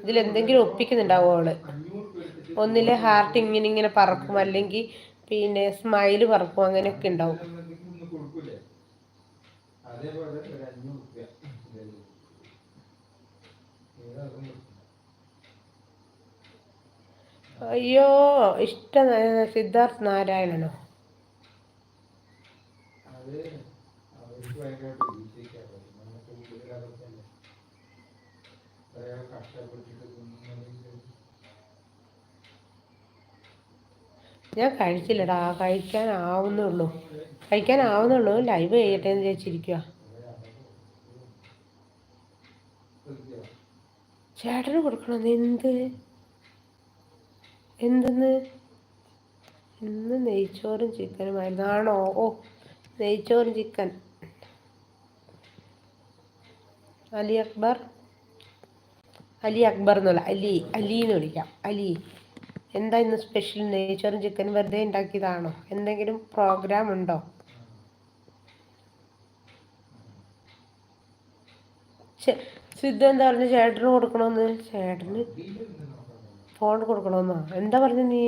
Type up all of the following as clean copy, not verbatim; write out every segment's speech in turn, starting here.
ഇതിലെന്തെങ്കിലും ഒപ്പിക്കുന്നുണ്ടാവും അവള്. ഒന്നിലെ ഹാർട്ട് ഇങ്ങനെ പറക്കും, അല്ലെങ്കിൽ പിന്നെ സ്മൈല് പറക്കും, അങ്ങനെയൊക്കെ ഉണ്ടാവും. അയ്യോ, സിദ്ധാർത്ഥ് നാരായണനോ? ഞാൻ കഴിച്ചില്ലടാ, കഴിക്കാനാവുന്നുള്ളൂ. ലൈവ് കഴിയട്ടെ എന്ന് വിചാരിച്ചിരിക്കുക. ചേട്ടന് കൊടുക്കണമെന്ന് എന്തെന്ന് ഇന്ന് നെയ്ച്ചോറും ചിക്കനുമായിരുന്നു. ആണോ? ഓ, നെയ്ച്ചോറും ചിക്കൻ. അലി അക്ബർ എന്നല്ല, അലി എന്ന് വിളിക്കാം. അലി, എന്താ ഇന്ന് സ്പെഷ്യൽ? നെയ്ച്ചോറും ചിക്കനും വെറുതെ ഉണ്ടാക്കിയതാണോ? എന്തെങ്കിലും പ്രോഗ്രാം ഉണ്ടോ? സിദ്ധു എന്താ പറഞ്ഞു? ചേട്ടന് കൊടുക്കണമെന്ന്. ചേട്ടന് ഫോൺ കൊടുക്കണമെന്നോ? എന്താ പറഞ്ഞു നീ?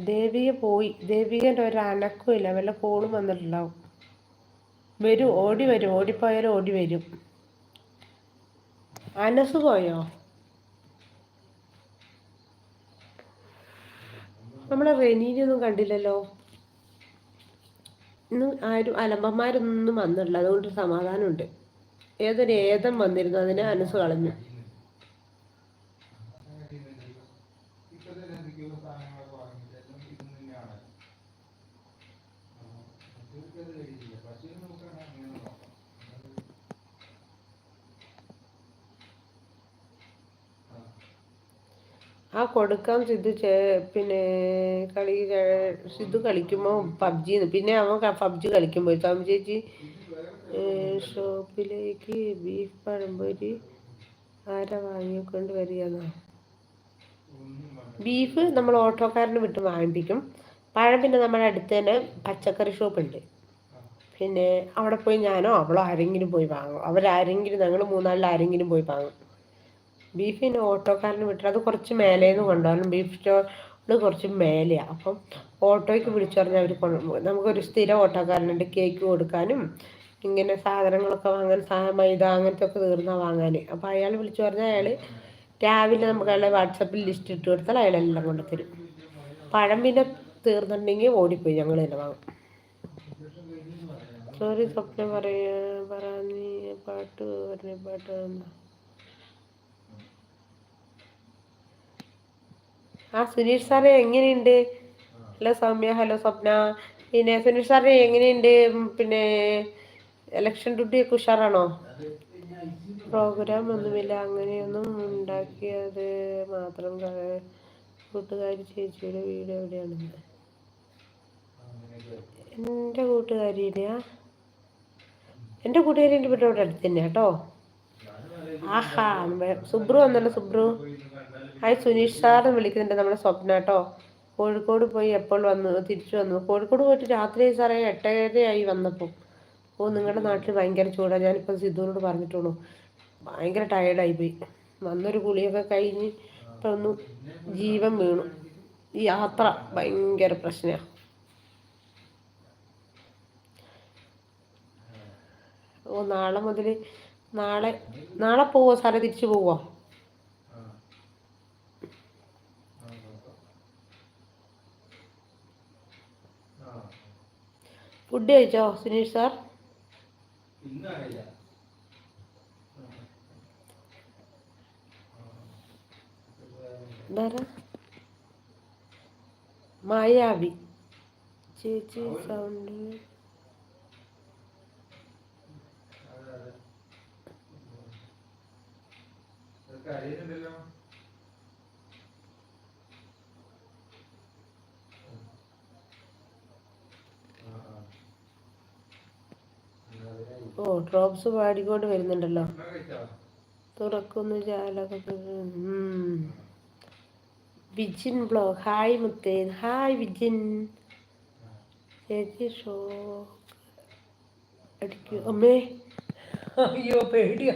ദേവിക പോയി. ദേവികൻ്റെ ഒരു അനക്കവും ഇല്ല. വല്ല കോളും വന്നിട്ടുണ്ടാവും. വരും, ഓടിപ്പോയാലും ഓടി വരും. അനസ് പോയോ? നമ്മളെ റെനീനൊന്നും കണ്ടില്ലല്ലോ. ഇന്ന് ആരും അലമ്പന്മാരൊന്നും വന്നിട്ടില്ല, അതുകൊണ്ട് സമാധാനമുണ്ട്. ഏതം വന്നിരുന്നു, അതിനെ അനസ് കളഞ്ഞു. ആ കൊടുക്കാം സിദ്ധു. പിന്നെ സിദ്ധു കളിക്കുമ്പോൾ പബ്ജി, പിന്നെ അവൻ പബ്ജി കളിക്കുമ്പോൾ തമ്മ ചേച്ചി ഷോപ്പിലേക്ക് ബീഫ് പഴംപൊരി ആരാ വാങ്ങിക്കൊണ്ട് വരികയെന്നോ? ബീഫ് നമ്മൾ ഓട്ടോക്കാരന് വിട്ട് വാങ്ങിപ്പിക്കും. പഴം പിന്നെ നമ്മുടെ അടുത്ത് തന്നെ പച്ചക്കറി ഷോപ്പുണ്ട്. പിന്നെ അവിടെ പോയി ഞാനോ അവളോ ആരെങ്കിലും പോയി വാങ്ങും. ഞങ്ങൾ മൂന്നാളിൽ ആരെങ്കിലും പോയി വാങ്ങും. ബീഫിന് ഓട്ടോക്കാരന് വിട്ടിട്ട് അത് കുറച്ച് മേലേന്ന് കൊണ്ടുപോകണം. ബീഫ് സ്റ്റോള് കുറച്ച് മേലെയാണ്. അപ്പം ഓട്ടോയ്ക്ക് വിളിച്ചു പറഞ്ഞാൽ നമുക്കൊരു സ്ഥിരം ഓട്ടോക്കാരനുണ്ട്, കേക്ക് കൊടുക്കാനും ഇങ്ങനെ സാധനങ്ങളൊക്കെ വാങ്ങാൻ, മൈദ അങ്ങനത്തെ ഒക്കെ തീർന്നാൽ വാങ്ങാൻ. അപ്പോൾ അയാൾ വിളിച്ചു പറഞ്ഞാൽ അയാൾ രാവിലെ നമുക്ക് അയാളെ വാട്സപ്പിൽ ലിസ്റ്റ് ഇട്ട് കൊടുത്താൽ അയാളെല്ലാം കൊണ്ടുതരും. പഴം പിന്നെ തീർന്നിട്ടുണ്ടെങ്കിൽ ഓടിപ്പോയി ഞങ്ങൾ തന്നെ വാങ്ങും. സോറി സ്വപ്നം പറഞ്ഞ പാട്ട്. സുനീഷ് സാറേ എങ്ങനെയുണ്ട്? ഹലോ സൗമ്യ, ഹലോ സ്വപ്ന. പിന്നെ സുനീഷ് സാറേ എങ്ങനെയുണ്ട്? പിന്നെ ഇലക്ഷൻ ഡ്യൂട്ടിയൊക്കെ ഉഷാറാണോ? പ്രോഗ്രാം ഒന്നുമില്ല, അങ്ങനെയൊന്നും ഉണ്ടാക്കിയത് മാത്രം. കൂട്ടുകാരി ചേച്ചിയുടെ വീട് എവിടെയാണെന്ന്? എൻ്റെ കൂട്ടുകാരിയുടെയാ? എൻ്റെ കൂട്ടുകാരിൻ്റെ വീട് ഇവിടെ അടുത്ത് തന്നെയാണ് കേട്ടോ. ആഹാ, സുബ്രു വന്നല്ലോ. സുബ്രു, ഹായ്. സുനീഷ് സാറ് വിളിക്കുന്നുണ്ട്, നമ്മളെ സ്വപ്ന കേട്ടോ. കോഴിക്കോട് പോയി എപ്പോൾ തിരിച്ചു വന്നു? കോഴിക്കോട് പോയിട്ട് രാത്രി സാറേ 8:30 വന്നപ്പോൾ. ഓ, നിങ്ങളുടെ നാട്ടിൽ ഭയങ്കര ചൂടാണ്. ഞാനിപ്പോൾ സിദ്ധുവിനോട് പറഞ്ഞിട്ടുള്ളൂ, ഭയങ്കര ടയേർഡായിപ്പോയി. വന്നൊരു കുളിയൊക്കെ കഴിഞ്ഞ് ഇപ്പം ഒന്ന് ജീവൻ വീണു. ഈ യാത്ര ഭയങ്കര പ്രശ്നമാണ്. ഓ, നാളെ പോവോ സാറേ? തിരിച്ചു പോവോ? ഫുഡ് കഴിച്ചോ സുനീഷ് സാർ? മായാവി ചേച്ചി സൗണ്ട്. ഓ, ഡ്രോപ്സ് പാടിക്കൊണ്ട് വരുന്നുണ്ടല്ലോ. തുറക്കുന്നു ജാലക. വിജിൻ ബ്ലോഗ്, ഹായ് മുത്തേൻ. ഹായ് വിജിൻ ചേച്ചി. ഷോ അടിക്കൂ അമ്മേ. അയ്യോ, പേടിയാ.